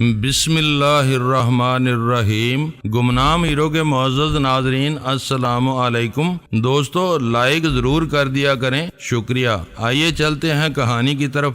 بسم اللہ الرحمن الرحیم۔ گمنام ہیرو کے معزز ناظرین السلام علیکم۔ دوستو لائک ضرور کر دیا کریں، شکریہ۔ آئیے چلتے ہیں کہانی کی طرف۔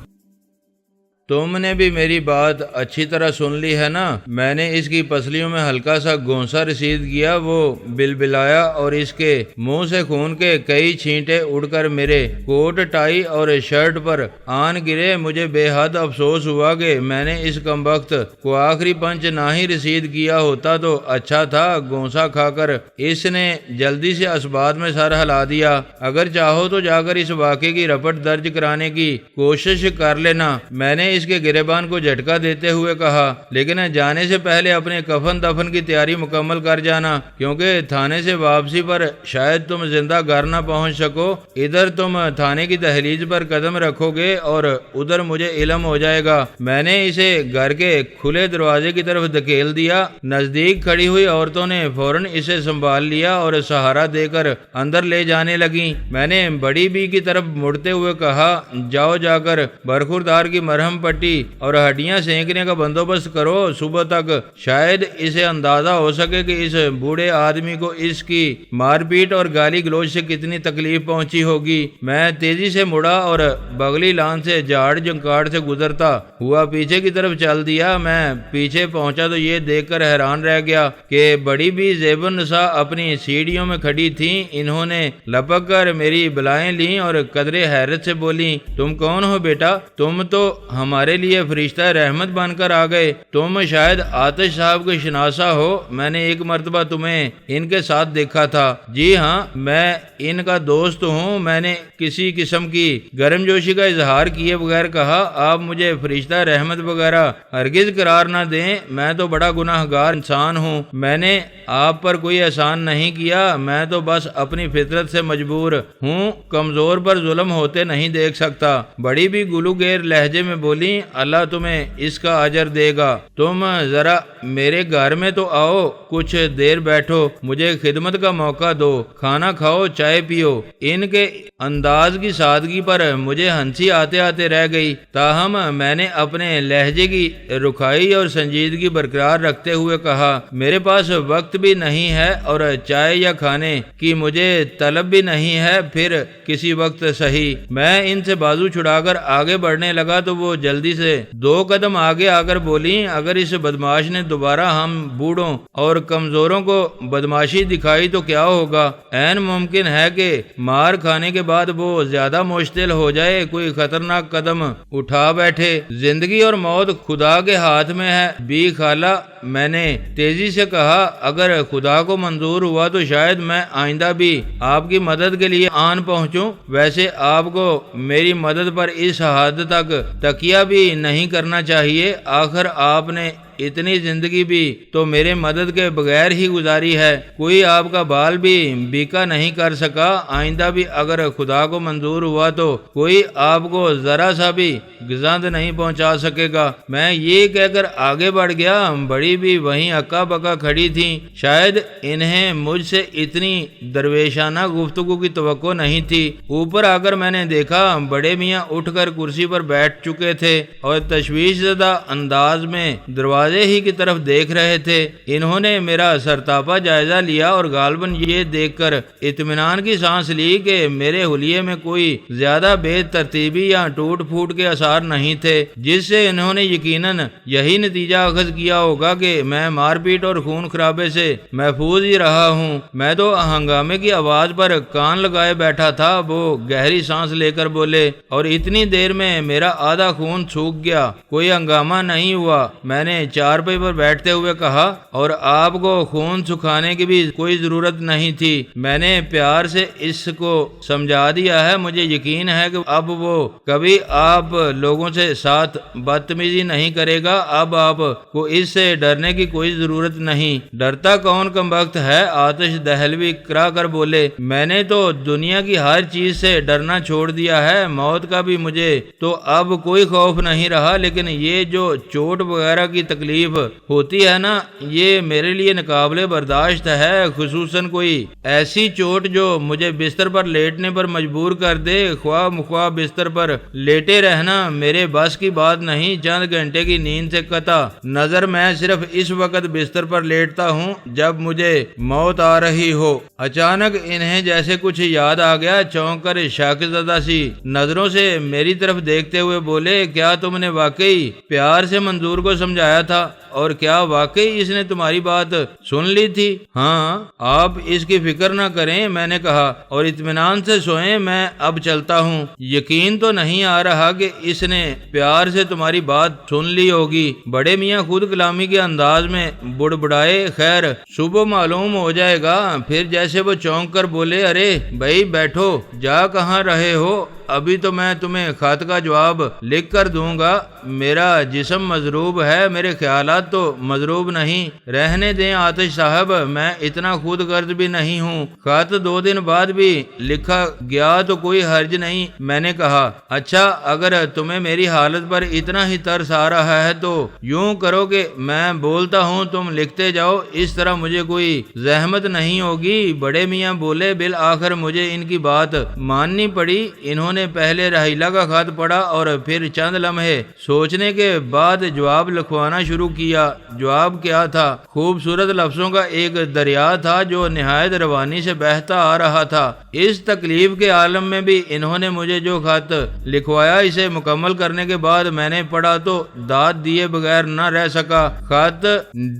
تم نے بھی میری بات اچھی طرح سن لی ہے نا؟ میں نے اس کی پسلیوں میں ہلکا سا گونسا رسید کیا، وہ بلبلایا اور اس کے منہ سے خون کے کئی چھینٹے اڑ کر میرے کوٹ ٹائی اور شرٹ پر آن گرے۔ مجھے بے حد افسوس ہوا کہ میں نے اس کمبخت کو آخری پنچ نہ ہی رسید کیا ہوتا تو اچھا تھا۔ گونسا کھا کر اس نے جلدی سے اسبات میں سر ہلا دیا۔ اگر چاہو تو جا کر اس واقعے کی رپٹ درج کرانے کی کوشش کر لینا، میں نے اس کے گریبان کو جھٹکا دیتے ہوئے کہا، لیکن جانے سے پہلے اپنے کفن دفن کی تیاری مکمل کر جانا، کیونکہ تھانے سے واپسی پر شاید تم زندہ گھر نہ پہنچ سکو۔ ادھر تم تھانے کی دہلیز پر قدم رکھو گے اور ادھر مجھے علم ہو جائے گا۔ میں نے اسے گھر کے کھلے دروازے کی طرف دھکیل دیا۔ نزدیک کھڑی ہوئی عورتوں نے فوراً اسے سنبھال لیا اور سہارا دے کر اندر لے جانے لگیں۔ میں نے بڑی بی کی طرف مڑتے ہوئے کہا، جاؤ جا کر برخوردار کی مرہم پٹی اور ہڈیاں سینکنے کا بندوبست کرو۔ صبح تک شاید اسے اندازہ ہو سکے کہ اس بوڑھے آدمی کو اس کی مار پیٹ اور گالی گلوچ سے کتنی تکلیف پہنچی ہوگی۔ میں تیزی سے مڑا اور بغلی لان سے جھاڑ جھنکاڑ سے گزرتا ہوا پیچھے کی طرف چل دیا۔ میں پیچھے پہنچا تو یہ دیکھ کر حیران رہ گیا کہ بڑی بی زیب النساء اپنی سیڑھیوں میں کھڑی تھیں۔ انہوں نے لپک کر میری بلائیں لیں اور قدرے حیرت سے بولی، تم کون ہو بیٹا؟ تم تو ہمارے لیے فرشتہ رحمت بن کر آ گئے۔ تم شاید آتش صاحب کے شناسا ہو، میں نے ایک مرتبہ تمہیں ان کے ساتھ دیکھا تھا۔ جی ہاں، میں ان کا دوست ہوں۔ میں نے کسی قسم کی گرم جوشی کا اظہار کیے بغیر کہا، آپ مجھے فرشتہ رحمت وغیرہ ہرگز قرار نہ دیں، میں تو بڑا گناہ گار انسان ہوں۔ میں نے آپ پر کوئی احسان نہیں کیا، میں تو بس اپنی فطرت سے مجبور ہوں، کمزور پر ظلم ہوتے نہیں دیکھ سکتا۔ بڑی بھی گلوگیر لہجے میں بولی، اللہ تمہیں اس کا اجر دے گا۔ تم ذرا میرے گھر میں تو آؤ، کچھ دیر بیٹھو، مجھے خدمت کا موقع دو، کھانا کھاؤ، چائے پیو۔ ان کے انداز کی سادگی پر مجھے ہنسی آتے آتے رہ گئی، تاہم میں نے اپنے لہجے کی رکھائی اور سنجیدگی برقرار رکھتے ہوئے کہا، میرے پاس وقت بھی نہیں ہے اور چائے یا کھانے کی مجھے طلب بھی نہیں ہے، پھر کسی وقت صحیح۔ میں ان سے بازو چھڑا کر آگے بڑھنے لگا تو وہ جلدی سے 2 قدم آگے آ کر بولی، اگر اس بدماش نے دوبارہ ہم بوڑھوں اور کمزوروں کو بدماشی دکھائی تو کیا ہوگا؟ عین ممکن ہے کہ مار کھانے کے بعد وہ زیادہ مشتعل ہو جائے، کوئی خطرناک قدم اٹھا بیٹھے۔ زندگی اور موت خدا کے ہاتھ میں ہے بی خالہ، میں نے تیزی سے کہا، اگر خدا کو منظور ہوا تو شاید میں آئندہ بھی آپ کی مدد کے لیے آن پہنچوں۔ ویسے آپ کو میری مدد پر اس حد تک تکیہ بھی نہیں کرنا چاہیے، آخر آپ نے اتنی زندگی بھی تو میرے مدد کے بغیر ہی گزاری ہے، کوئی آپ کا بال بھی بیکا نہیں کر سکا۔ آئندہ بھی اگر خدا کو منظور ہوا تو کوئی آپ کو ذرا سا بھی گزند نہیں پہنچا سکے گا۔ میں یہ کہہ کر آگے بڑھ گیا۔ بڑی بھی وہیں اکا بکا کھڑی تھی، شاید انہیں مجھ سے اتنی درویشانہ گفتگو کی توقع نہیں تھی۔ اوپر آ کر میں نے دیکھا بڑے میاں اٹھ کر کرسی پر بیٹھ چکے تھے اور تشویش زدہ انداز میں دروازے ہی کی طرف دیکھ رہے تھے۔ انہوں نے میرا سرتاپا جائزہ لیا اور غالباً یہ دیکھ کر اطمینان کی سانس لی کہ میرے حلیے میں کوئی زیادہ بے ترتیبی یا ٹوٹ پھوٹ کے آثار نہیں تھے، جس سے انہوں نے یقیناً یہی نتیجہ اخذ کیا ہوگا کہ میں مار پیٹ اور خون خرابے سے محفوظ ہی رہا ہوں۔ میں تو ہنگامے کی آواز پر کان لگائے بیٹھا تھا۔ وہ گہری سانس لے کر بولے، اور اتنی دیر میں میرا آدھا خون سوکھ گیا، کوئی ہنگامہ نہیں ہوا۔ میں نے چارپائی پر بیٹھتے ہوئے کہا، اور آپ کو خون سکھانے کی بھی کوئی ضرورت نہیں تھی، میں نے پیار سے اس کو سمجھا دیا ہے۔ مجھے یقین ہے کہ اب وہ کبھی آپ لوگوں سے ساتھ بدتمیزی نہیں کرے گا۔ اب آپ کو اس سے ڈرنے کی کوئی ضرورت نہیں۔ ڈرتا کون کمبخت ہے؟ آتش دہلوی کرا کر بولے، میں نے تو دنیا کی ہر چیز سے ڈرنا چھوڑ دیا ہے، موت کا بھی مجھے تو اب کوئی خوف نہیں رہا، لیکن یہ جو چوٹ وغیرہ کی تکلیف تکلیف ہوتی ہے نا، یہ میرے لیے ناقابل برداشت ہے، خصوصاً کوئی ایسی چوٹ جو مجھے بستر پر لیٹنے پر مجبور کر دے۔ خواہ مخواہ بستر پر لیٹے رہنا میرے بس کی بات نہیں۔ چند گھنٹے کی نیند سے قطع نظر میں صرف اس وقت بستر پر لیٹتا ہوں جب مجھے موت آ رہی ہو۔ اچانک انہیں جیسے کچھ یاد آ گیا، چونک کر شاک زدہ سی نظروں سے میری طرف دیکھتے ہوئے بولے، کیا تم نے واقعی پیار سے منظور کو سمجھایا تھا؟ اور کیا واقعی اس نے تمہاری بات سن لی تھی؟ ہاں، آپ اس کی فکر نہ کریں، میں نے کہا، اور اطمینان سے سوئیں، میں اب چلتا ہوں۔ یقین تو نہیں آ رہا کہ اس نے پیار سے تمہاری بات سن لی ہوگی۔ بڑے میاں خود کلامی کے انداز میں بڑبڑائے، خیر صبح معلوم ہو جائے گا۔ پھر جیسے وہ چونک کر بولے، ارے بھائی بیٹھو، جا کہاں رہے ہو؟ ابھی تو میں تمہیں خط کا جواب لکھ کر دوں گا۔ میرا جسم مضروب ہے، میرے خیالات تو مضروب نہیں۔ رہنے دیں آتش صاحب، میں اتنا خود غرض بھی نہیں ہوں۔ خط 2 دن بعد بھی لکھا گیا تو کوئی حرج نہیں، میں نے کہا۔ اچھا، اگر تمہیں میری حالت پر اتنا ہی ترس آ رہا ہے تو یوں کرو کہ میں بولتا ہوں، تم لکھتے جاؤ، اس طرح مجھے کوئی زحمت نہیں ہوگی۔ بڑے میاں بولے۔ بالآخر مجھے ان کی بات ماننی پڑی۔ انہوں نے پہلے رحیلہ کا خط پڑھا اور پھر چند لمحے سوچنے کے بعد جواب لکھوانا شروع کیا۔ جواب کیا تھا؟ خوبصورت لفظوں کا ایک دریا تھا جو نہایت روانی سے بہتا آ رہا تھا۔ اس تکلیف کے عالم میں بھی انہوں نے مجھے جو خط لکھوایا، اسے مکمل کرنے کے بعد میں نے پڑھا تو داد دیے بغیر نہ رہ سکا۔ خط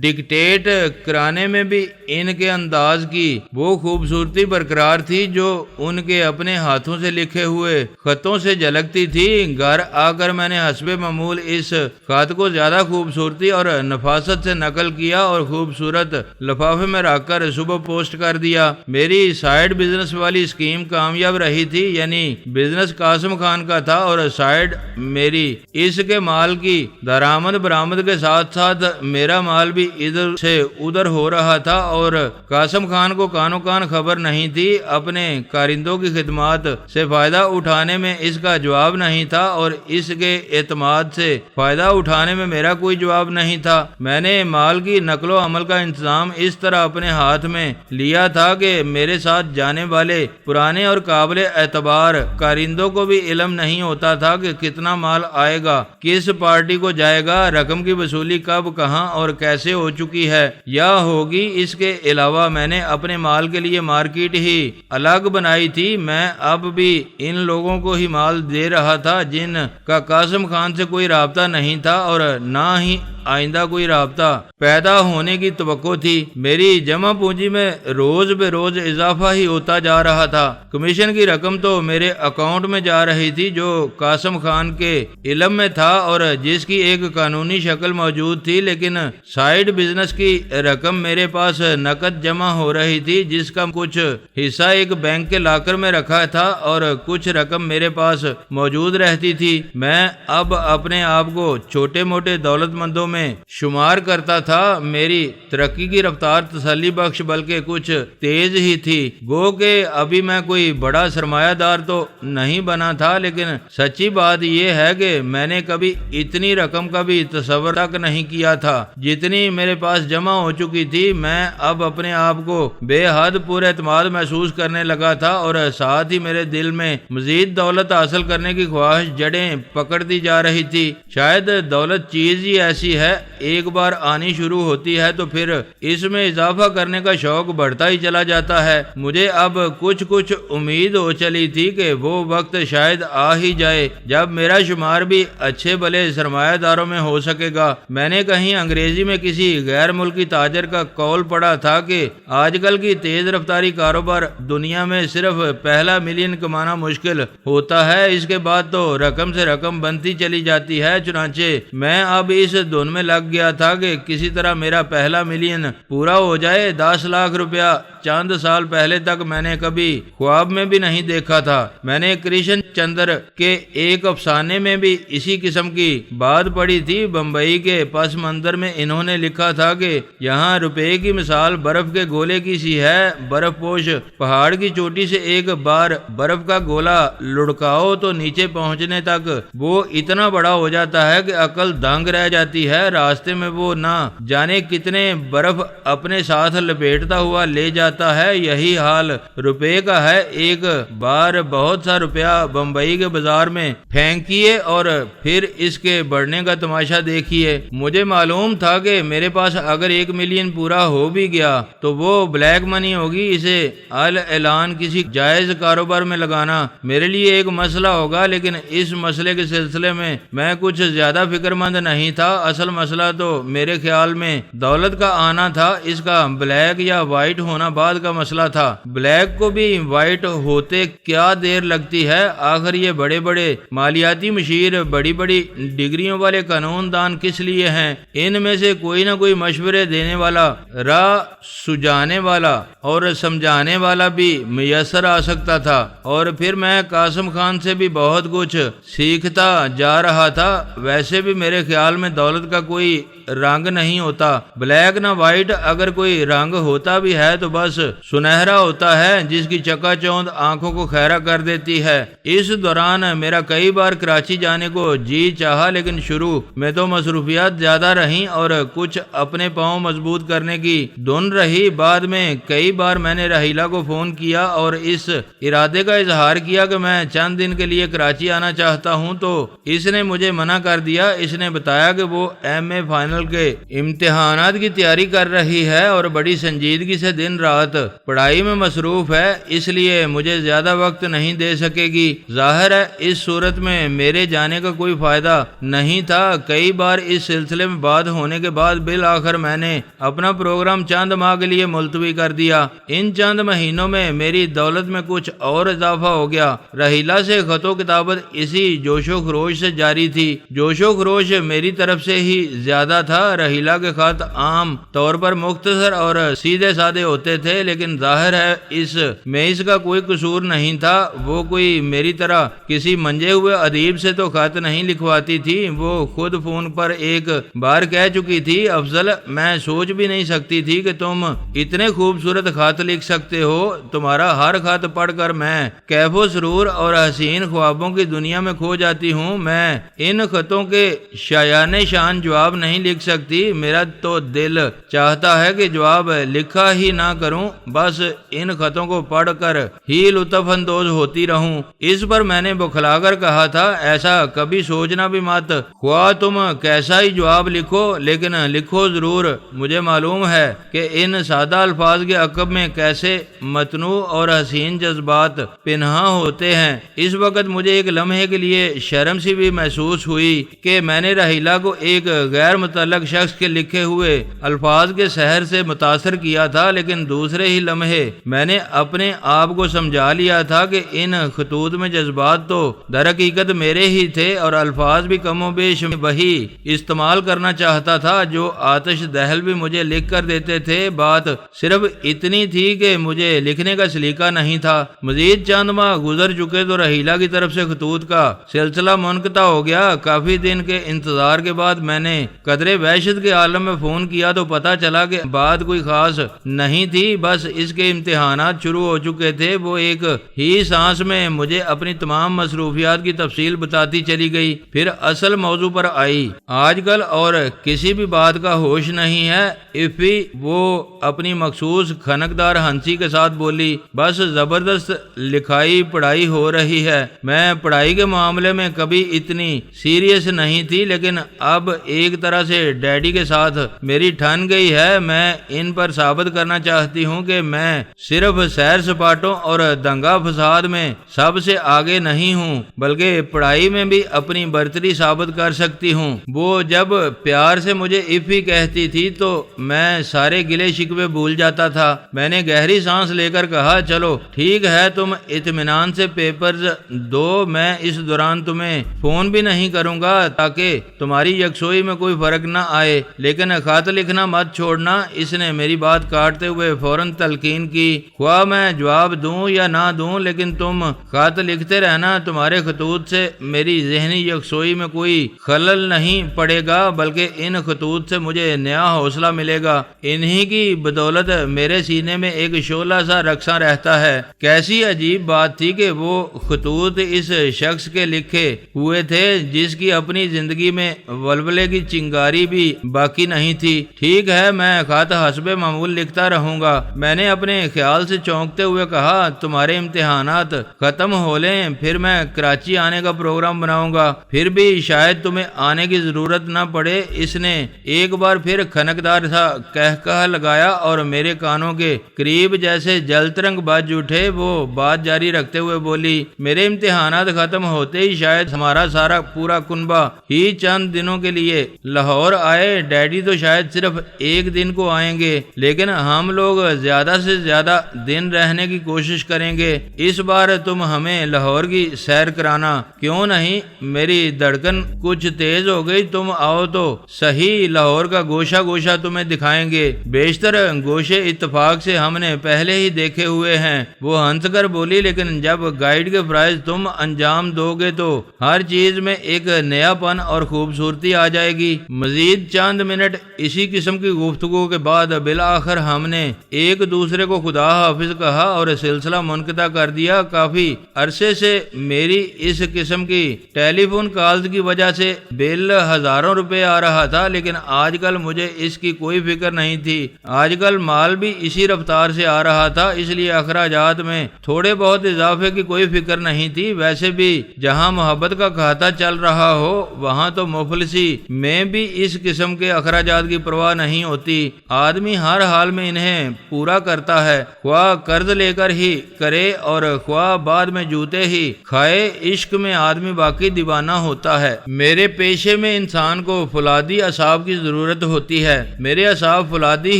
ڈکٹیٹ کرانے میں بھی ان کے انداز کی وہ خوبصورتی برقرار تھی جو ان کے اپنے ہاتھوں سے لکھے ہوئے خطوں سے جھلکتی تھی۔ گھر آ کر میں نے حسب معمول اس خط کو زیادہ خوبصورتی اور نفاست سے نقل کیا اور خوبصورت لفافے میں رکھ کر صبح پوسٹ کر دیا۔ میری سائیڈ بزنس والی اسکیم کامیاب رہی تھی، یعنی بزنس قاسم خان کا تھا اور سائیڈ میری۔ اس کے مال کی درآمد برآمد کے ساتھ ساتھ میرا مال بھی ادھر سے ادھر ہو رہا تھا اور قاسم خان کو کانوں کان خبر نہیں تھی۔ اپنے کارندوں کی خدمات سے فائدہ اٹھانے میں اس کا جواب نہیں تھا اور اس کے اعتماد سے فائدہ اٹھانے میں میرا کوئی جواب نہیں تھا۔ میں نے مال کی نقل و حمل کا انتظام اس طرح اپنے ہاتھ میں لیا تھا کہ میرے ساتھ جانے والے پرانے اور قابل اعتبار کارندوں کو بھی علم نہیں ہوتا تھا کہ کتنا مال آئے گا، کس پارٹی کو جائے گا، رقم کی وصولی کب، کہاں اور کیسے ہو چکی ہے یا ہوگی۔ اس کے علاوہ میں نے اپنے مال کے لیے مارکیٹ ہی الگ بنائی تھی۔ میں اب بھی ان لوگوں کو ہی مال دے رہا تھا جن کا قاسم خان سے کوئی رابطہ نہیں تھا اور نہ ہی آئندہ کوئی رابطہ پیدا ہونے کی توقع تھی۔ میری جمع پونجی میں روز بے روز اضافہ ہی ہوتا جا رہا تھا۔ کمیشن کی رقم تو میرے اکاؤنٹ میں جا رہی تھی جو قاسم خان کے علم میں تھا اور جس کی ایک قانونی شکل موجود تھی، لیکن سائیڈ بزنس کی رقم میرے پاس نقد جمع ہو رہی تھی جس کا کچھ حصہ ایک بینک کے لاکر میں رکھا تھا اور کچھ رقم میرے پاس موجود رہتی تھی۔ میں اب اپنے آپ کو چھوٹے موٹے دولت مندوں میں شمار کرتا تھا۔ میری ترقی کی رفتار تسلی بخش بلکہ کچھ تیز ہی تھی۔ گو کہ ابھی میں کوئی بڑا سرمایہ دار تو نہیں بنا تھا، لیکن سچی بات یہ ہے کہ میں نے کبھی اتنی رقم کا بھی تصور تک نہیں کیا تھا جتنی میرے پاس جمع ہو چکی تھی۔ میں اب اپنے آپ کو بے حد پر اعتماد محسوس کرنے لگا تھا اور ساتھ ہی میرے دل میں مزید دولت حاصل کرنے کی خواہش جڑیں پکڑتی جا رہی تھی۔ شاید دولت چیز ہی ایسی ہے، ایک بار آنی شروع ہوتی ہے تو پھر اس میں اضافہ کرنے کا شوق بڑھتا ہی چلا جاتا ہے۔ مجھے اب کچھ امید ہو چلی تھی کہ وہ وقت شاید آ ہی جائے جب میرا شمار بھی اچھے بھلے سرمایہ داروں میں ہو سکے گا۔ میں نے کہیں انگریزی میں کسی غیر ملکی تاجر کا قول پڑھا تھا کہ آج کل کی تیز رفتاری کاروبار دنیا میں صرف پہلا ملین کمانا مشکل ہوتا ہے، اس کے بعد تو رقم سے رقم بنتی چلی جاتی ہے۔ چنانچہ میں اب اس دھن میں لگ گیا تھا کہ کسی طرح میرا پہلا ملین پورا ہو جائے۔ 10 لاکھ روپیہ چند سال پہلے تک میں نے کبھی کبھی خواب میں بھی نہیں دیکھا تھا۔ میں نے کرشن چندر کے ایک افسانے میں بھی اسی قسم کی بات پڑھی تھی۔ بمبئی کے پس منظر میں انہوں نے لکھا تھا کہ یہاں روپے کی مثال برف کے گولے کی سی ہے، برف پوش پہاڑ کی چوٹی سے ایک بار برف کا گولا لڑکاؤ تو نیچے پہنچنے تک وہ اتنا بڑا ہو جاتا ہے کہ عقل دنگ رہ جاتی ہے۔ راستے میں وہ نہ جانے کتنے برف اپنے ساتھ لپیٹتا ہوا لے جاتا ہے۔ یہی حال روپے کا ہے۔ ایک بار بہت سا روپیہ بمبئی کے بازار میں پھینکیے اور پھر اس کے بڑھنے کا تماشا دیکھیے۔ مجھے معلوم تھا کہ میرے پاس اگر 1 ملین پورا ہو بھی گیا تو وہ بلیک منی ہوگی، اسے اعلان کسی جائز کاروبار میں لگانا میرے لیے ایک مسئلہ ہوگا، لیکن اس مسئلے کے سلسلے میں کچھ زیادہ فکر مند نہیں تھا۔ اصل مسئلہ تو میرے خیال میں دولت کا آنا تھا، اس کا بلیک یا وائٹ ہونا بعد کا مسئلہ تھا۔ بلیک کو بھی وائٹ ہوتے کیا دیر لگتی ہے؟ آخر یہ بڑے بڑے مالیاتی مشیر، بڑی بڑی ڈگریوں والے قانون دان کس لیے ہیں؟ ان میں سے کوئی نہ کوئی مشورے دینے والا، راہ سجانے والا اور سمجھانے والا بھی میسر آ سکتا تھا، اور پھر میں قاسم خان سے بھی بہت کچھ سیکھتا جا رہا تھا۔ ویسے بھی میرے خیال میں دولت کا کوئی رنگ نہیں ہوتا، بلیک نہ وائٹ، اگر کوئی رنگ ہوتا بھی ہے تو بس سنہرا ہوتا ہے، جس کی چکا چوند آنکھوں کو خیرہ کر دیتی ہے۔ اس دوران میرا کئی بار کراچی جانے کو جی چاہا، لیکن شروع میں تو مصروفیات زیادہ رہیں اور کچھ اپنے پاؤں مضبوط کرنے کی دھن رہی۔ بعد میں کئی بار میں نے رحیلہ کو فون کیا اور اس ارادے کا اظہار کیا کہ میں چند دن کے لیے کراچی آنا چاہتا ہوں، تو اس نے مجھے منع کر دیا۔ اس نے بتایا کہ وہ ایم اے فائنل کے امتحانات کی تیاری کر رہی ہے اور بڑی سنجیدگی سے دن رات پڑھائی میں مصروف ہے، اس لیے مجھے زیادہ وقت نہیں دے سکے گی۔ ظاہر ہے اس صورت میں میرے جانے کا کوئی فائدہ نہیں تھا۔ کئی بار اس سلسلے میں بات ہونے کے بعد بالآخر میں نے اپنا پروگرام چند ماہ کے لیے ملتوی کر دیا۔ ان چند مہینوں میں میری دولت میں کچھ اور اضافہ ہو گیا۔ رحیلہ سے خط و کتابت اسی جوش و خروش سے جاری تھی۔ جوش و خروش میری طرف سے ہی زیادہ تھا۔ رحیلہ کے خط عام طور پر مختصر اور سیدھے سادے ہوتے تھے، لیکن ظاہر ہے اس کا کوئی قصور نہیں تھا۔ وہ کوئی میری طرح کسی منجے ہوئے ادیب سے تو خط نہیں لکھواتی تھی۔ وہ خود فون پر ایک بار کہہ چکی تھی، افضل میں سوچ بھی نہیں سکتی تھی کہ تم اتنے خوبصورت خط لکھ سکتے ہو۔ تمہارا ہر خط پڑھ کر میں کیف و سرور اور حسین خوابوں کی دنیا میں کھو جاتی ہوں۔ میں ان خطوں کے شایان شان جواب نہیں لکھ سکتی۔ میرا تو دل چاہتا ہے کہ جواب لکھا ہی نہ کروں، بس ان خطوں کو پڑھ کر ہی لطف اندوز ہوتی رہوں۔ اس پر میں نے بخلا کر کہا تھا، ایسا کبھی سوچنا بھی مت، خواہ تم کیسا ہی جواب لکھو لیکن لکھو ضرور۔ مجھے معلوم ہے کہ ان سادہ الفاظ کے عقب میں کیسے متنوع اور حسین جذبات پنہاں ہوتے ہیں۔ اس وقت مجھے ایک لمحے کے لیے شرم سی بھی محسوس ہوئی کہ میں نے رحیلہ کو ایک غیر متعلق شخص کے لکھے ہوئے الفاظ کے سحر سے متاثر کیا تھا، لیکن دوسرے ہی لمحے میں نے اپنے آپ کو سمجھا لیا تھا کہ ان خطوط میں جذبات تو در حقیقت میرے ہی تھے اور الفاظ بھی کم و بیش وہی استعمال کرنا چاہتا تھا جو آتش دہل بھی مجھے لکھ کر دیتے تھے۔ بات صرف اتنی تھی کہ مجھے لکھنے کا سلیقہ نہیں تھا۔ مزید چند ماہ گزر چکے تو رحیلہ کی طرف سے خطوط کا سلسلہ منقطع ہو گیا۔ کافی دن کے انتظار کے بعد میں نے قدرے وحشت کے عالم میں فون کیا تو پتا چلا کہ بات کوئی خاص نہیں تھی، بس اس کے امتحانات شروع ہو چکے تھے۔ وہ ایک ہی سانس میں مجھے اپنی تمام مصروفیات کی تفصیل بتاتی چلی گئی، پھر اصل موضوع پر آئی۔ آج کل اور کسی بھی بات کا ہوش نہیں ہے افی، وہ اپنی مخصوص کھنکدار ہنسی کے ساتھ بولی، بس زبردست لکھائی پڑھائی ہو رہی ہے۔ میں پڑھائی کے معاملے میں کبھی اتنی سیریس نہیں تھی، لیکن اب ایک طرح سے ڈیڈی کے ساتھ میری ٹھن گئی ہے۔ میں ان پر ثابت کرنا چاہتی ہوں کہ میں صرف سیر سپاٹوں اور دنگا فساد میں سب سے آگے نہیں ہوں، بلکہ پڑھائی میں بھی اپنی برتری ثابت کر سکتی ہوں۔ وہ جب پیار سے مجھے افی کہتی تھی تو میں سارے گلے شکوے بھول جاتا تھا۔ میں نے گہری سانس لے کر کہا، چلو ٹھیک ہے، تم اطمینان سے پیپرز دو، میں اس دوران تمہیں فون بھی نہیں کروں گا تاکہ تمہاری یکسوئی میں کوئی فرق نہ آئے، لیکن خط لکھنا مت چھوڑنا۔ اس نے میری بات کاٹتے ہوئے فوراً تلقین کی، خواہ میں جواب دوں یا نہ دوں، لیکن تم خط لکھتے رہنا، تمہارے خطوط سے میری ذہنی یکسوئی میں کوئی خلل نہیں پڑے گا، بلکہ ان خطوط سے مجھے نیا حوصلہ ملے گا۔ انہی کی بدولت میرے سینے میں ایک شعلہ سا رقصاں رہتا ہے۔ کیسی عجیب بات تھی کہ وہ خطوط اس شخص کے لکھے ہوئے تھے جس کی اپنی زندگی میں ولولے کی چنگاری بھی باقی نہیں تھی۔ ٹھیک ہے، میں خط حسب معمول لکھتا رہوں گا۔ میں نے اپنے خیال سے چونکتے ہوئے کہا، تمہارے امتحانات ختم ہو لیں پھر میں کراچی آنے کا پروگرام بناؤں گا، پھر بھی شاید تمہیں آنے کی ضرورت نہ پڑے۔ اس نے ایک بار پھر کھنکدار سا کہہ لگایا اور میرے کانوں کے قریب جیسے جل ترنگ بج اٹھے۔ وہ بات جاری رکھتے ہوئے بولی، میرے امتحانات ختم ہوتے ہی شاید ہمارا سارا پورا کنبہ ہی چند دنوں کے لیے لاہور آئے۔ ڈیڈی تو شاید صرف ایک دن کو آئیں گے، لیکن ہم لوگ زیادہ سے زیادہ دن رہنے کی کوشش کریں گے۔ اس بار تم ہمیں لاہور کی سیر کرانا کیوں نہیں؟ میری دھڑکن کچھ تیز ہو گئی۔ تم آؤ تو صحیح، لاہور کا گوشہ گوشہ تمہیں دکھائیں گے۔ بیشتر گوشے اتفاق سے ہم نے پہلے ہی دیکھے ہوئے ہیں، وہ ہنس کر بولی، لیکن جب گائیڈ کے فرائض تم انجام دو گے تو ہر چیز میں ایک نیا پن اور خوبصورتی آ جائے گی۔ مزید چند منٹ اسی قسم کی گفتگو کے بعد بالآخر ہم نے ایک دوسرے کو خدا حافظ کہا اور سلسلہ منقطع کر دیا۔ کافی عرصے سے میری اس قسم کی ٹیلی فون کالز کی وجہ سے بل ہزاروں روپے آ رہا تھا، لیکن آج کل مجھے اس کی کوئی فکر نہیں تھی۔ آج کل مال بھی اسی رفتار سے آ رہا تھا، اس لیے اخراجات میں تھوڑے بہت اضافے کی کوئی فکر نہیں تھی۔ ویسے بھی جہاں محبت کا کھاتا چل رہا ہو وہاں تو مفلسی میں بھی اس قسم کے اخراجات کی پرواہ نہیں ہوتی۔ آدمی ہر حال میں انہیں پورا کرتا ہے، خواہ قرض لے کر ہی کرے اور خواہ بعد میں جوتے ہی کھائے۔ عشق میں آدمی باقی دیوانہ ہوتا ہے۔ میرے پیشے میں انسان کو فولادی اعصاب کی ضرورت ہوتی ہے۔ میرے اعصاب فولادی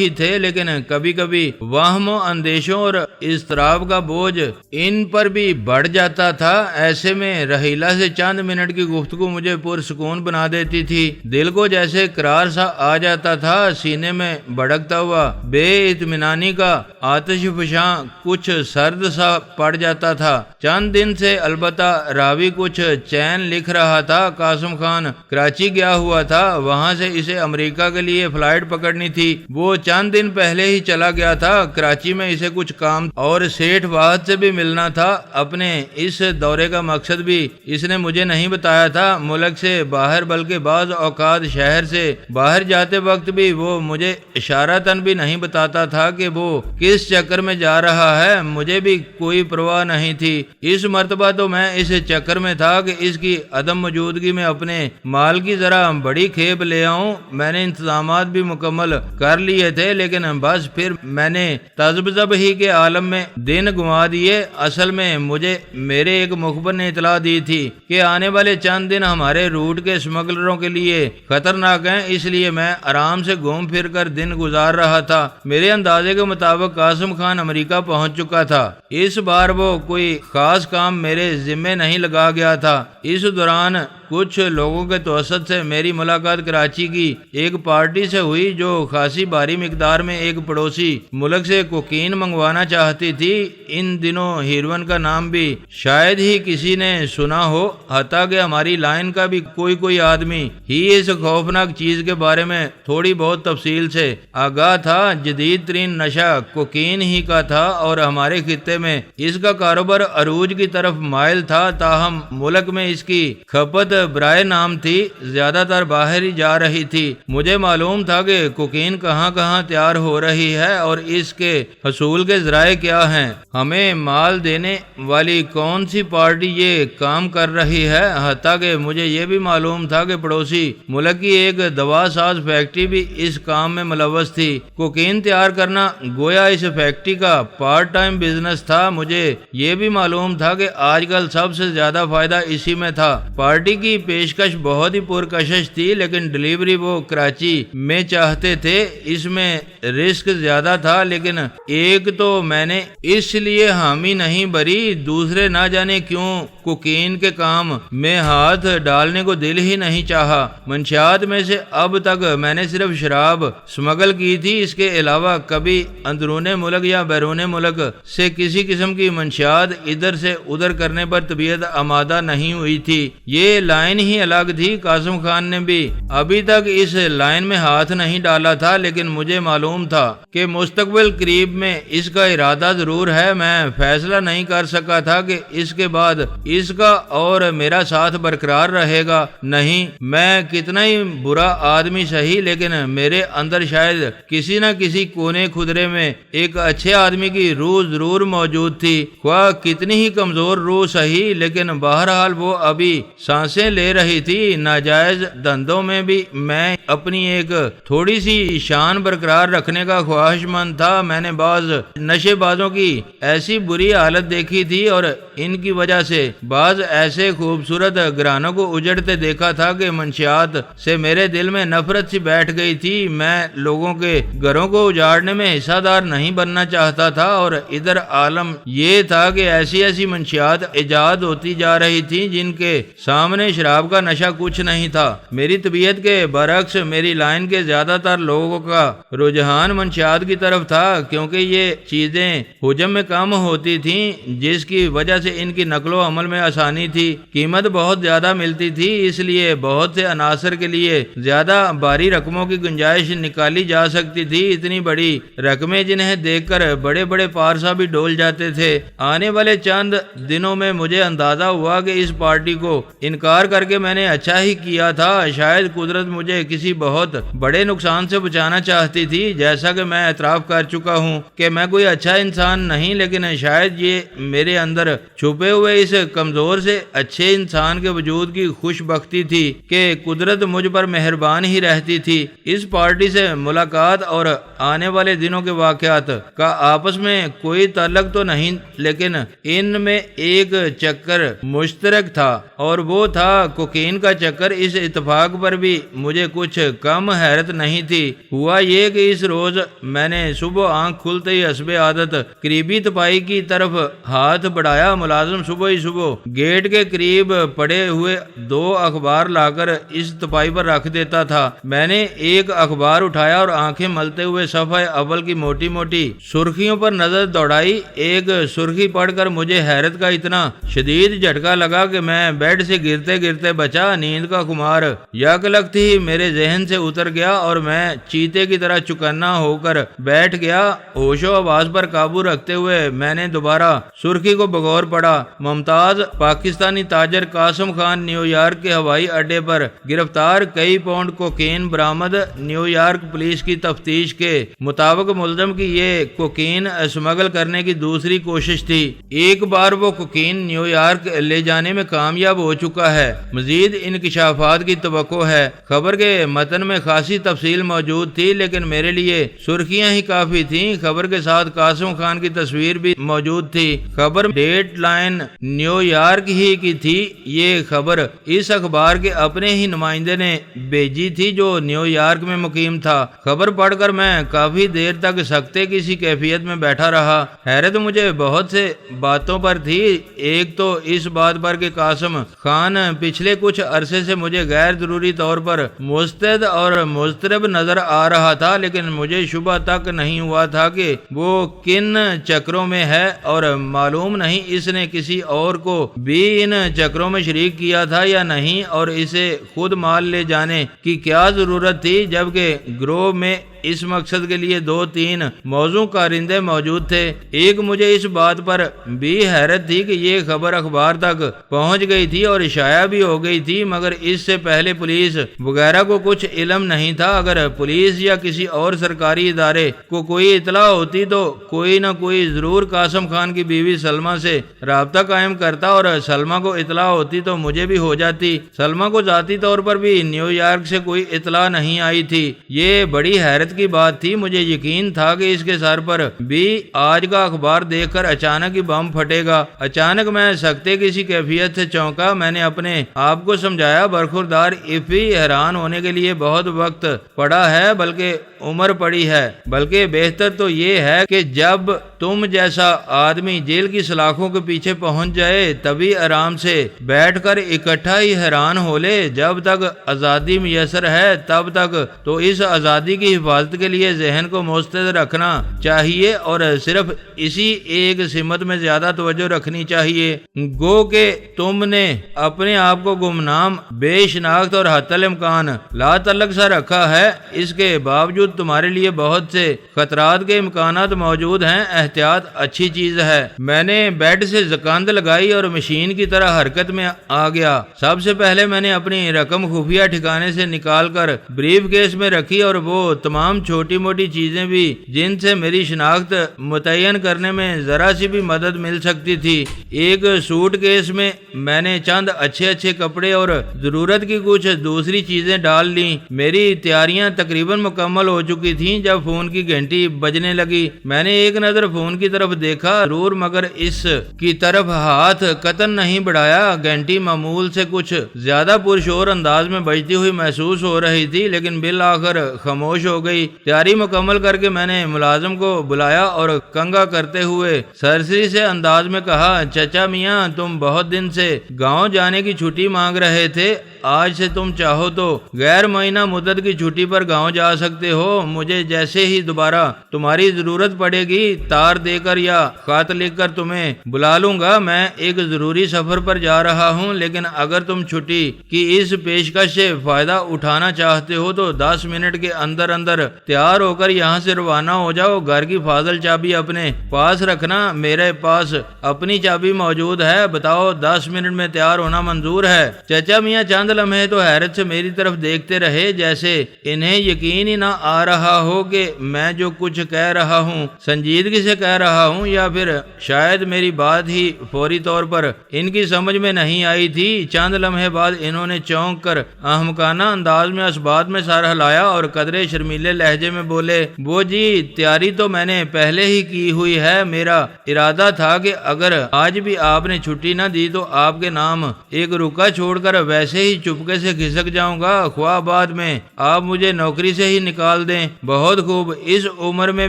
ہی تھے، لیکن کبھی کبھی وہم و اندیشوں اور اضطراب کا بوجھ ان پر بھی بڑھ جاتا تھا۔ ایسے میں رحیلہ سے چند منٹ کی گفتگو مجھے پرسکون بنا دیتی تھی۔ دل کو جیسے قرار سا آ جاتا تھا، سینے میں بھڑکتا ہوا بے اطمینانی کا آتش فشاں کچھ سرد سا پڑ جاتا تھا۔ چند دن سے البتہ راوی کچھ چین لکھ رہا تھا۔ قاسم خان کراچی گیا ہوا تھا، وہاں سے اسے امریکہ کے لیے فلائٹ پکڑنی تھی۔ وہ چند دن پہلے ہی چلا گیا تھا۔ کراچی میں اسے کچھ کام اور سیٹھ واحد سے بھی ملنا تھا۔ اپنے اس دورے کا مقصد بھی اس نے مجھے نہیں بتایا تھا، ملک سے باہر، بلکہ بعض اوقات شہر سے باہر جاتے وقت بھی وہ مجھے اشارتاً بھی نہیں بتاتا تھا کہ وہ کس چکر میں جا رہا ہے۔ مجھے بھی کوئی پرواہ نہیں تھی۔ اس مرتبہ تو میں اس چکر میں تھا کہ اس کی عدم موجودگی میں اپنے مال کی ذرا بڑی کھیپ لے آؤں۔ میں نے انتظامات بھی مکمل کر لیے تھے، لیکن بس پھر میں نے تذبذب ہی کے عالم میں دن گنوا دیے۔ اصل میں مجھے میرے ایک مخبر نے اطلاع دی تھی کہ آنے والے چند دن ہمارے روٹ کے اسمگلروں کے لیے خطرناک ہیں، اس لیے میں آرام سے گھوم پھر کر دن گزار رہا تھا۔ میرے اندازے کے مطابق قاسم خان امریکہ پہنچ چکا تھا۔ اس بار وہ کوئی خاص کام میرے ذمے نہیں لگا گیا تھا۔ اس دوران کچھ لوگوں کے توسط سے میری ملاقات کراچی کی ایک پارٹی سے ہوئی جو خاصی بھاری مقدار میں ایک پڑوسی ملک سے کوکین منگوانا چاہتی تھی۔ ان دنوں ہیروئن کا نام بھی شاید ہی کسی نے سنا ہو، حتیٰ کہ ہماری لائن کا بھی کوئی آدمی ہی اس خوفناک چیز کے بارے میں تھوڑی بہت تفصیل سے آگاہ تھا۔ جدید ترین نشہ کوکین ہی کا تھا اور ہمارے خطے میں اس کا کاروبار عروج کی طرف مائل تھا، تاہم ملک میں اس کی کھپت برائے نام تھی، زیادہ تر باہر ہی جا رہی تھی۔ مجھے معلوم تھا کہ کوکین کہاں کہاں تیار ہو رہی ہے اور اس کے حصول کے ذرائع کیا ہیں۔ ہمیں مال دینے والی کون سی پارٹی یہ کام کر رہی ہے، حتیٰ کہ مجھے یہ بھی معلوم تھا کہ پڑوسی ملک کی ایک دوا ساز فیکٹری بھی اس کام میں ملوث تھی۔ کوکین تیار کرنا گویا اس فیکٹری کا پارٹ ٹائم بزنس تھا۔ مجھے یہ بھی معلوم تھا کہ آج کل سب سے زیادہ فائدہ اسی میں تھا۔ پارٹی کی پیشکش بہت ہی پرکشش تھی، لیکن ڈلیوری وہ کراچی میں چاہتے تھے۔ اس میں رسک زیادہ تھا، لیکن ایک تو میں نے اس لیے حامی نہیں بھری، دوسرے نہ جانے کیوں کوکین کے کام میں ہاتھ ڈالنے کو دل ہی نہیں چاہا۔ منشیات میں سے اب تک میں نے صرف شراب سمگل کی تھی، اس کے علاوہ کبھی اندرون ملک یا بیرون ملک سے کسی قسم کی منشیات ادھر سے ادھر کرنے پر طبیعت آمادہ نہیں ہوئی تھی۔ یہ لائن ہی الگ تھی۔ قاسم خان نے بھی ابھی تک اس لائن میں ہاتھ نہیں ڈالا تھا، لیکن مجھے معلوم تھا کہ مستقبل قریب میں اس کا ارادہ ضرور ہے۔ میں فیصلہ نہیں کر سکا تھا کہ اس کے بعد اس کا اور میرا ساتھ برقرار رہے گا نہیں۔ میں کتنا ہی برا آدمی سہی، لیکن میرے اندر شاید کسی نہ کسی کونے خدرے میں ایک اچھے آدمی کی روح ضرور موجود تھی، خواہ کتنی ہی کمزور روح سہی، لیکن بہرحال وہ ابھی سانسیں لے رہی تھی۔ ناجائز دھندوں میں بھی میں اپنی ایک تھوڑی سی شان برقرار رکھنے کا خواہش مند تھا۔ میں نے بعض نشے بازوں کی ایسی بری حالت دیکھی تھی اور ان کی وجہ سے بعض ایسے خوبصورت گھرانوں کو اجڑتے دیکھا تھا کہ منشیات سے میرے دل میں نفرت سی بیٹھ گئی تھی۔ میں لوگوں کے گھروں کو اجاڑنے میں حصہ دار نہیں بننا چاہتا تھا، اور ادھر عالم یہ تھا کہ ایسی ایسی منشیات ایجاد ہوتی جا رہی تھی جن کے سامنے شراب کا نشہ کچھ نہیں تھا۔ میری طبیعت کے برعکس میری لائن کے زیادہ تر لوگوں کا رجحان منشیات کی طرف تھا، کیونکہ یہ چیزیں حجم میں کم ہوتی تھیں، جس کی وجہ سے ان کی نقل و حمل میں آسانی تھی۔ قیمت بہت زیادہ ملتی تھی، اس لیے بہت سے عناصر کے لیے زیادہ بھاری رقموں کی گنجائش نکالی جا سکتی تھی۔ اتنی بڑی رقمیں جنہیں دیکھ کر بڑے بڑے پارسا بھی ڈول جاتے تھے۔ آنے والے چند دنوں میں مجھے اندازہ ہوا کہ اس پارٹی کو انکار کر کے میں نے اچھا ہی کیا تھا۔ شاید قدرت مجھے کسی بہت بڑے نقصان سے بچانا چاہتی تھی۔ جیسا کہ میں اعتراف کر چکا ہوں کہ میں کوئی اچھا انسان نہیں، لیکن شاید یہ میرے اندر چھپے ہوئے اس کمزور سے اچھے انسان کے وجود کی خوش بختی تھی کہ قدرت مجھ پر مہربان ہی رہتی تھی۔ اس پارٹی سے ملاقات اور آنے والے دنوں کے واقعات کا آپس میں کوئی تعلق تو نہیں، لیکن ان میں ایک چکر مشترک تھا، اور وہ تھا کوکین کا چکر۔ اس اتفاق پر بھی مجھے کچھ کم حیرت نہیں تھی۔ ہوا یہ کہ اس روز میں نے صبح آنکھ کھلتے ہی حسب عادت قریبی تپائی کی طرف ہاتھ بڑھایا۔ ملازم صبح ہی صبح گیٹ کے قریب پڑے ہوئے 2 اخبار لا کر اس تپائی پر رکھ دیتا تھا۔ میں نے ایک اخبار اٹھایا اور آنکھیں ملتے ہوئے صفحہ اول کی موٹی موٹی سرخیوں پر نظر دوڑائی۔ ایک سرخی پڑھ کر مجھے حیرت کا اتنا شدید جھٹکا لگا کہ میں بیڈ سے گرتے گرتے بچا۔ نیند کا خمار یک لگتے ہی میرے ذہن سے اتر گیا اور میں چیتے کی طرح چکنا ہو کر بیٹھ گیا۔ ہوش و آواز پر قابو رکھتے ہوئے میں نے دوبارہ سرخی کو بغور پڑھا۔ ممتاز پاکستانی تاجر قاسم خان نیو یارک کے ہوائی اڈے پر گرفتار، کئی پاؤنڈ کوکین برآمد۔ نیو یارک پولیس کی تفتیش کے مطابق ملزم کی یہ کوکین اسمگل کرنے کی دوسری کوشش تھی۔ ایک بار وہ کوکین نیو یارک لے جانے میں کامیاب ہو چکا ہے۔ مزید انکشافات کی توقع ہے۔ خبر کے متن میں خاصی تفصیل موجود تھی، لیکن میرے لیے سرخیاں ہی کافی تھیں۔ خبر کے ساتھ قاسم خان کی تصویر بھی موجود تھی۔ خبر ڈیٹ لائن نیو یارک ہی کی تھی۔ یہ خبر اس اخبار کے اپنے ہی نمائندے نے بھیجی تھی جو نیو یارک میں مقیم تھا۔ خبر پڑھ کر میں کافی دیر تک سکتے کی سی کیفیت میں بیٹھا رہا۔ حیرت مجھے بہت سے باتوں پر تھی۔ ایک تو اس بات پر کہ قاسم خان پچھلے کچھ عرصے سے مجھے غیر ضروری طور پر مستعد اور مضطرب نظر آ رہا تھا، لیکن مجھے شبہ تک نہیں ہوا تھا کہ وہ کن چکروں میں ہے، اور معلوم نہیں اس نے کسی اور کو بھی ان چکروں میں شریک کیا تھا یا نہیں، اور اسے خود مال لے جانے کی کیا ضرورت تھی، جبکہ گروہ میں اس مقصد کے لیے 2-3 موزوں کارندے موجود تھے۔ ایک مجھے اس بات پر بھی حیرت تھی کہ یہ خبر اخبار تک پہنچ گئی تھی اور شائع بھی ہو گئی تھی، مگر اس سے پہلے پولیس وغیرہ کو کچھ علم نہیں تھا۔ اگر پولیس یا کسی اور سرکاری ادارے کو کوئی اطلاع ہوتی تو کوئی نہ کوئی ضرور قاسم خان کی بیوی سلمہ سے رابطہ قائم کرتا، اور سلمہ کو اطلاع ہوتی تو مجھے بھی ہو جاتی۔ سلمہ کو ذاتی طور پر بھی نیو یارک سے کوئی اطلاع نہیں آئی تھی۔ یہ بڑی حیرت حیرت کی بات تھی، مجھے یقین تھا کہ اس کے سر پر بھی آج کا اخبار دیکھ کر اچانک ہی بم پھٹے گا۔ اچانک میں سکتے کسی کیفیت سے چونکا۔ میں نے اپنے آپ کو سمجھایا برخوردار افی حیران ہونے کے لیے بہت وقت پڑا ہے بلکہ عمر پڑی ہے، بلکہ بہتر تو یہ ہے کہ جب تم جیسا آدمی جیل کی سلاخوں کے پیچھے پہنچ جائے تبھی آرام سے بیٹھ کر اکٹھا ہی حیران ہو لے۔ جب تک آزادی میسر ہے تب تک تو اس آزادی کی حفاظت کے لیے ذہن کو مستعد رکھنا چاہیے اور صرف اسی ایک سمت میں زیادہ توجہ رکھنی چاہیے۔ گو کہ تم نے اپنے آپ کو گمنام، بے شناخت اور حتی الامکان لا تعلق سا رکھا ہے، اس کے باوجود تمہارے لیے بہت سے خطرات کے امکانات موجود ہیں۔ احتیاط اچھی چیز ہے۔ میں نے بیڈ سے زکاند لگائی اور مشین کی طرح حرکت میں آ گیا۔ سب سے پہلے میں نے اپنی رقم خفیہ ٹھکانے سے نکال کر بریف کیس میں رکھی اور وہ تمام چھوٹی موٹی چیزیں بھی جن سے میری شناخت متعین کرنے میں ذرا سی بھی مدد مل سکتی تھی۔ ایک سوٹ کیس میں میں نے چند اچھے کپڑے اور ضرورت کی کچھ دوسری چیزیں ڈال لیں۔ میری تیاریاں تقریباً مکمل ہو چکی تھیں جب فون کی گھنٹی بجنے لگی۔ میں نے ایک نظر فون کی طرف دیکھا ضرور، مگر اس کی طرف ہاتھ قطن نہیں بڑھایا۔ گھنٹی معمول سے کچھ زیادہ پرشور انداز میں بجتی ہوئی محسوس ہو رہی تھی لیکن بالآخر خاموش ہو گئی۔ تیاری مکمل کر کے میں نے ملازم کو بلایا اور کنگا کرتے ہوئے سرسری سے انداز میں کہا، چچا میاں تم بہت دن سے گاؤں جانے کی چھٹی مانگ رہے تھے، آج سے تم چاہو تو غیر معینہ مدت کی چھٹی پر گاؤں جا سکتے ہو۔ مجھے جیسے ہی دوبارہ تمہاری ضرورت پڑے گی تار دے کر یا خط لکھ کر تمہیں بلا لوں گا۔ میں ایک ضروری سفر پر جا رہا ہوں لیکن اگر تم چھٹی کی اس پیشکش سے فائدہ اٹھانا چاہتے ہو تو 10 منٹ کے اندر تیار ہو کر یہاں سے روانہ ہو جاؤ۔ گھر کی فاضل چابی اپنے پاس رکھنا، میرے پاس اپنی چابی موجود ہے۔ بتاؤ 10 منٹ میں تیار ہونا منظور ہے؟ چچا میاں چند لمحے تو حیرت سے میری طرف دیکھتے رہے جیسے انہیں یقین ہی نہ آ رہا ہو کہ میں جو کچھ کہہ رہا ہوں سنجیدگی سے کہہ رہا ہوں یا پھر شاید میری بات ہی فوری طور پر ان کی سمجھ میں نہیں آئی تھی۔ چند لمحے بعد انہوں نے چونک کر احمقانہ انداز میں اس بات میں سر ہلایا اور قدرے شرمیلے لہجے میں بولے، وہ جی تیاری تو میں نے پہلے ہی کی ہوئی ہے۔ میرا ارادہ تھا کہ اگر آج بھی آپ نے چھٹی نہ دی تو آپ کے نام ایک رکا چھوڑ کر ویسے ہی چپکے سے کھسک جاؤں گا، خواہ بعد میں آپ مجھے نوکری سے ہی نکال دیں۔ بہت خوب، اس عمر میں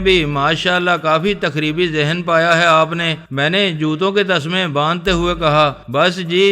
بھی ماشاءاللہ کافی تقریبی ذہن پایا ہے آپ نے، میں نے جوتوں کے تسمے باندھتے ہوئے کہا۔ بس جی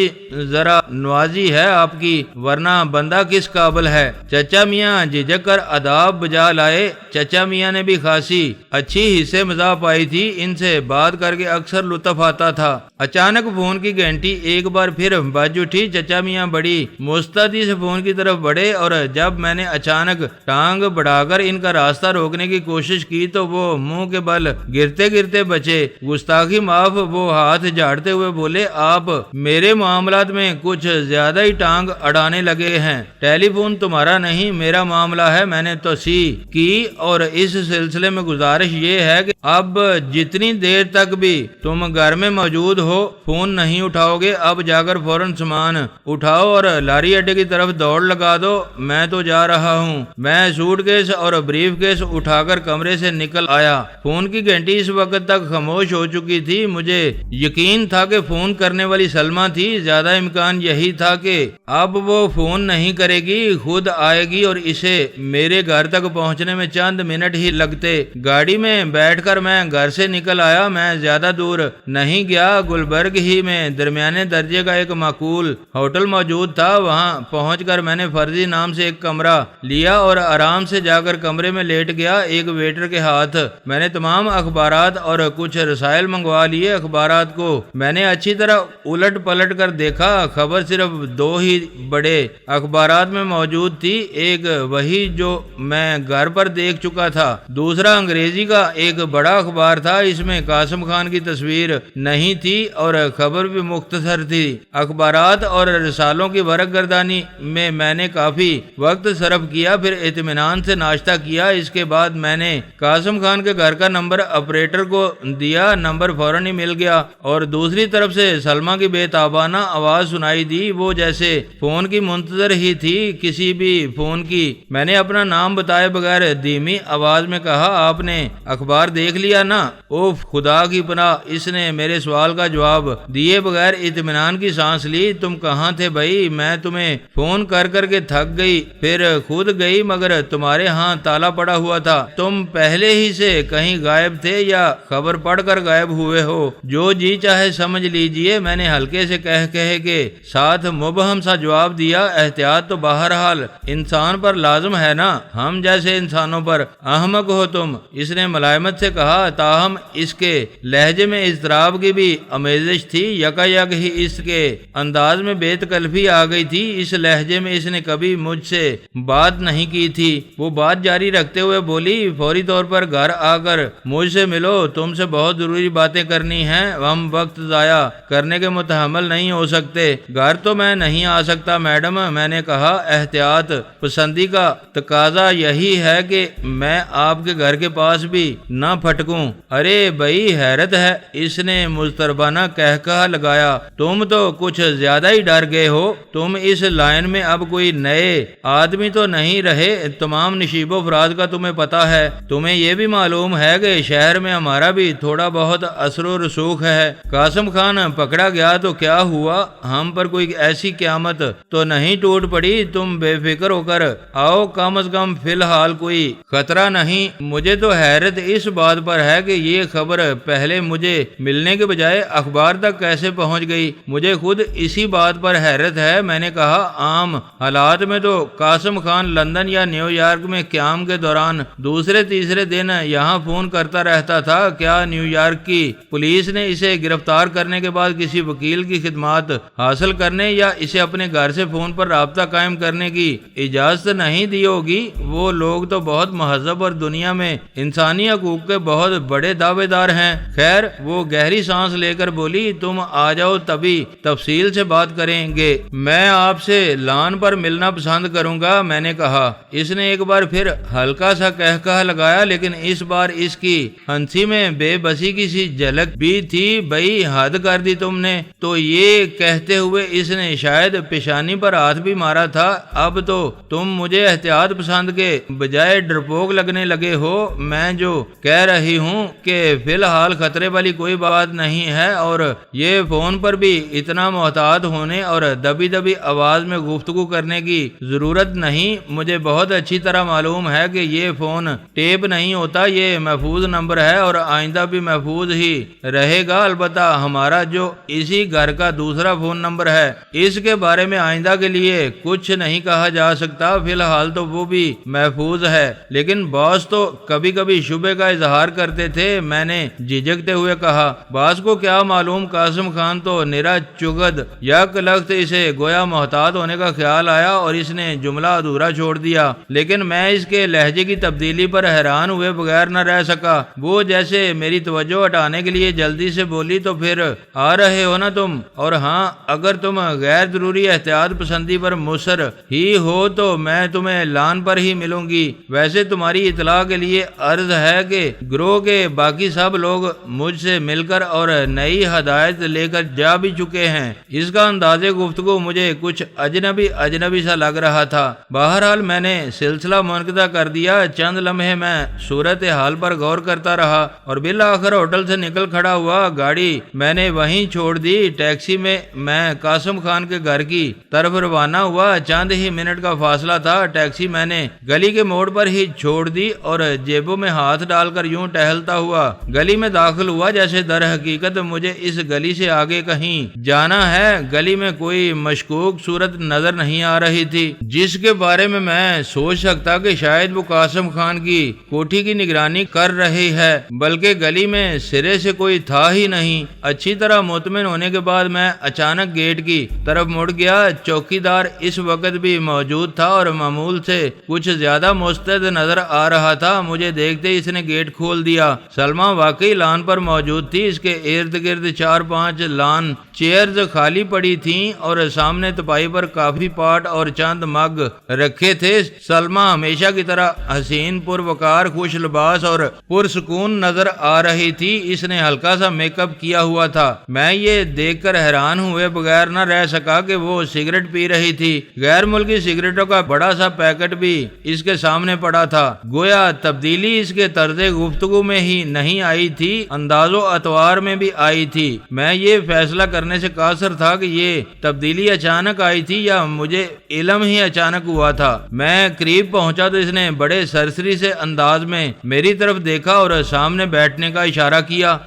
ذرا نوازی ہے آپ کی، ورنہ بندہ کس قابل ہے؟ چچا میاں جھجک کر اداب بجا لائے۔ چچا میاں نے بھی خاصی اچھی حصے مزاح پائی تھی، ان سے بات کر کے اکثر لطف آتا تھا۔ اچانک فون کی گھنٹی ایک بار پھر بج اٹھی۔ چچا میاں بڑی مستعدی سے فون کی طرف بڑھے اور جب میں نے اچانک ٹانگ بڑھا کر ان کا راستہ روکنے کی کوشش کی تو وہ منہ کے بل گرتے بچے۔ گستاخی معاف، وہ ہاتھ جھاڑتے ہوئے بولے، آپ میرے معاملات میں کچھ زیادہ ہی ٹانگ اڑانے لگے ہیں۔ ٹیلی فون تمہارا نہیں میرا معاملہ ہے، میں نے توصیح کی اور اس سلسلے میں گزارش یہ ہے کہ اب جتنی دیر تک بھی تم گھر میں موجود ہو فون نہیں اٹھاؤ گے، اب جا کر فوراً سامان اٹھاؤ اور لاری اڈے کی طرف دوڑ لگا دو۔ میں تو جا رہا ہوں۔ میں سوٹ کیس اور بریف کیس اٹھا کر کمرے سے نکل آیا۔ فون کی گھنٹی اس وقت تک خاموش ہو چکی تھی۔ مجھے یقین تھا کہ فون کرنے والی سلمہ تھی، زیادہ امکان یہی تھا کہ اب وہ فون نہیں کرے گی، خود آئے گی اور اسے میرے گھر تک پہنچنے میں چند منٹ ہی لگتے۔ گاڑی میں بیٹھ کر میں گھر سے نکل آیا۔ میں زیادہ دور نہیں گیا، گلبرگ ہی میں درمیانے درجے کا ایک معقول ہوٹل موجود تھا۔ وہاں پہنچ کر میں نے فرضی نام سے ایک کمرہ لیا اور آرام سے جا کر کمرے میں لیٹ گیا۔ ایک ویٹر کے ہاتھ میں نے تمام اخبارات اور کچھ رسائل منگوا لیے۔ اخبارات کو میں نے اچھی طرح الٹ پلٹ کر دیکھا۔ خبر صرف 2 ہی بڑے اخبارات میں موجود تھی، ایک وہی جو میں گھر پر دیکھ چکا تھا، دوسرا انگریزی کا ایک بڑا اخبار تھا۔ اس میں قاسم خان کی تصویر نہیں تھی اور خبر بھی مختصر تھی۔ اخبارات اور رسالوں کی ورق گردانی میں نے کافی وقت صرف کیا، پھر اطمینان سے ناشتہ کیا۔ اس کے بعد میں نے قاسم خان کے گھر کا نمبر آپریٹر کو دیا۔ نمبر فوراً ہی مل گیا اور دوسری طرف سے سلمہ کی بے تابانہ آواز سنائی دی۔ وہ جیسے فون کی منتظر ہی تھی، کسی بھی فون کی۔ میں نے اپنا نام بتائے بغیر بغیر دھیمی آواز میں کہا، آپ نے اخبار دیکھ لیا نا؟ اوف خدا کی پناہ، اس نے میرے سوال کا جواب دیے بغیر اطمینان کی سانس لی۔ تم کہاں تھے بھائی؟ میں تمہیں فون کر کر کے تھک گئی، پھر خود گئی مگر تمہارے ہاں تالا پڑا ہوا تھا۔ تم پہلے ہی سے کہیں غائب تھے یا خبر پڑھ کر غائب ہوئے ہو؟ جو جی چاہے سمجھ لیجئے، میں نے ہلکے سے کہہ کے ساتھ مبہم سا جواب دیا۔ احتیاط تو بہرحال انسان پر لازم ہے نا، ہم جیسے انسانوں پر۔ احمق ہو تم، اس نے ملائمت سے کہا، تاہم اس کے لہجے میں اضطراب کی بھی آمیزش تھی۔ یکا یک ہی اس کے انداز میں بے تکلفی آ گئی تھی۔ اس لہجے میں اس نے کبھی مجھ سے بات نہیں کی تھی۔ وہ بات جاری رکھتے ہوئے بولی، فوری طور پر گھر آ کر مجھ سے ملو، تم سے بہت ضروری باتیں کرنی ہیں، ہم وقت ضائع کرنے کے متحمل نہیں ہو سکتے۔ گھر تو میں نہیں آ سکتا میڈم، میں نے کہا۔ احتیاط پسندی کا تقاضا یہی ہے کہ میں آپ کے گھر کے پاس بھی نہ پھٹکوں۔ ارے بھائی حیرت ہے، اس نے مضطربانہ کہا لگایا، تم تو کچھ زیادہ ہی ڈر گئے ہو۔ تم اس لائن میں اب کوئی نئے آدمی تو نہیں رہے، تمام نشیب و افراد کا تمہیں پتا ہے۔ تمہیں یہ بھی معلوم ہے کہ شہر میں ہمارا بھی تھوڑا بہت اثر و رسوخ ہے۔ قاسم خان پکڑا گیا تو کیا ہوا؟ ہم پر کوئی ایسی قیامت تو نہیں ٹوٹ پڑی؟ تم بے فکر ہو کر آؤ، کم از کم فی الحال کوئی خطرہ نہیں۔ مجھے تو حیرت اس بات پر ہے کہ یہ خبر پہلے مجھے ملنے کے بجائے اخبار تک کیسے پہنچ گئی۔ مجھے خود اسی بات پر حیرت ہے۔ میں نے کہا، عام حالات میں تو قاسم خان لندن یا نیو یارک میں قیام کے دوران دوسرے تیسرے دن یہاں فون کرتا رہتا تھا۔ کیا نیو یارک کی پولیس نے اسے گرفتار کرنے کے بعد کسی وکیل کی خدمات حاصل کرنے یا اسے اپنے گھر سے فون پر رابطہ قائم کرنے کی اجازت نہیں دی ہوگی؟ وہ لوگ تو بہت مہذب اور دنیا میں انسانی حقوق کے بہت بڑے دعوے دار ہیں۔ خیر، وہ گہری سانس لے کر بولی، تم آ جاؤ تبھی تفصیل سے بات کریں گے۔ میں آپ سے لان پر ملنا پسند کروں گا، میں نے کہا۔ اس نے ایک بار پھر ہلکا سا کہا لگایا، لیکن اس بار اس کی ہنسی میں بے بسی کی سی جھلک بھی تھی۔ بھائی حد کر دی تم نے تو، یہ کہتے ہوئے اس نے شاید پیشانی پر ہاتھ بھی مارا تھا۔ اب تو تم مجھے احتیاط پسند کے بجائے ڈرپوک لگنے لگے ہو۔ میں جو کہہ رہی ہوں کہ فی الحال خطرے والی کوئی بات نہیں ہے، اور یہ فون پر بھی اتنا محتاط ہونے اور دبی دبی آواز میں گفتگو کرنے کی ضرورت نہیں۔ مجھے بہت اچھی طرح معلوم ہے کہ یہ فون ٹیپ نہیں ہوتا، یہ محفوظ نمبر ہے اور آئندہ بھی محفوظ ہی رہے گا۔ البتہ ہمارا جو اسی گھر کا دوسرا فون نمبر ہے، اس کے بارے میں آئندہ کے لیے کچھ نہیں کہا جا سکتا، فی الحال تو وہ بھی محفوظ ہے۔ لیکن باس تو کبھی کبھی شبے کا اظہار کرتے تھے، میں نے جھجکتے ہوئے کہا۔ باس کو کیا معلوم؟ قاسم خان تو نرا چگد یک لخت اسے گویا محتاط ہونے کا خیال آیا اور اس نے جملہ ادھورا چھوڑ دیا۔ لیکن میں اس کے لہجے کی تبدیلی پر حیران ہوئے بغیر نہ رہ سکا۔ وہ جیسے میری توجہ ہٹانے کے لیے جلدی سے بولی، تو پھر آ رہے ہو نا تم؟ اور ہاں، اگر تم غیر ضروری احتیاط پسندی پر مصر ہی ہو تو میں تمہیں لان پر ہی ملوں گی۔ ویسے تمہاری اطلاع کے لیے عرض ہے کہ گروہ کے باقی سب لوگ مجھ سے مل کر اور نئی ہدایت لے کر جا بھی چکے ہیں۔ اس کا انداز گفتگو مجھے کچھ اجنبی سا لگ رہا تھا۔ بہرحال میں نے سلسلہ منقطع کر دیا۔ چند لمحے میں صورت حال پر غور کرتا رہا اور بالآخر ہوٹل سے نکل کھڑا ہوا۔ گاڑی میں نے وہیں چھوڑ دی۔ ٹیکسی میں قاسم خان کے گھر کی طرف روانہ ہوا۔ چند ہی منٹ کا فاصلہ تھا۔ ٹیکسی میں نے گلی کے موڑ پر ہی چھوڑ دی اور جیبوں میں ہاتھ ڈال کر یوں ٹہلتا ہوا گلی میں داخل ہوا جیسے در حقیقت مجھے اس گلی سے آگے کہیں جانا ہے۔ گلی میں کوئی مشکوک صورت نظر نہیں آ رہی تھی جس کے بارے میں سوچ سکتا کہ شاید وہ قاسم خان کی کوٹھی کی نگرانی کر رہی ہے، بلکہ گلی میں سرے سے کوئی تھا ہی نہیں۔ اچھی طرح مطمئن ہونے کے بعد میں اچانک گیٹ کی طرف مڑ گیا۔ چوکیدار اس وقت بھی موجود تھا اور معمول سے کچھ زیادہ مستعد نظر آ رہا تھا۔ مجھے دیکھتے ہی اس نے گیٹ کھول دیا۔ سلمہ واقعی لان پر موجود تھی۔ اس کے ارد گرد 4-5 لان چیئرز خالی پڑی تھیں اور سامنے تپائی پر کافی پاٹ اور چند مگ رکھے تھے۔ سلمہ ہمیشہ کی طرح حسین، پروقار، خوش لباس اور پرسکون نظر آ رہی تھی۔ اس نے ہلکا سا میک اپ کیا ہوا تھا۔ میں یہ دیکھ کر حیران ہوئے بغیر نہ رہ سکا کہ وہ سگریٹ پی رہی تھی۔ غیر ملکی سگریٹوں کا بڑا سا پیکٹ بھی اس کے سامنے سامنے پڑا تھا، گویا تبدیلی اس کے طرز گفتگو میں ہی نہیں آئی تھی، انداز و اطوار میں بھی آئی تھی۔ میں یہ فیصلہ کرنے سے قاصر تھا کہ یہ تبدیلی اچانک آئی تھی یا مجھے علم ہی اچانک ہوا تھا۔ میں قریب پہنچا تو اس نے بڑے سرسری سے انداز میں میری طرف دیکھا اور سامنے بیٹھنے کا اشارہ کیا۔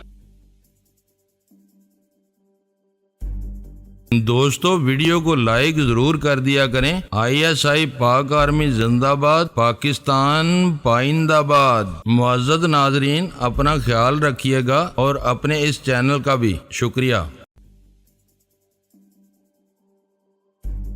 دوستو ویڈیو کو لائک ضرور کر دیا کریں۔ ISI پاک آرمی زندہ باد، پاکستان پائندہ باد۔ معزز ناظرین، اپنا خیال رکھیے گا اور اپنے اس چینل کا بھی شکریہ۔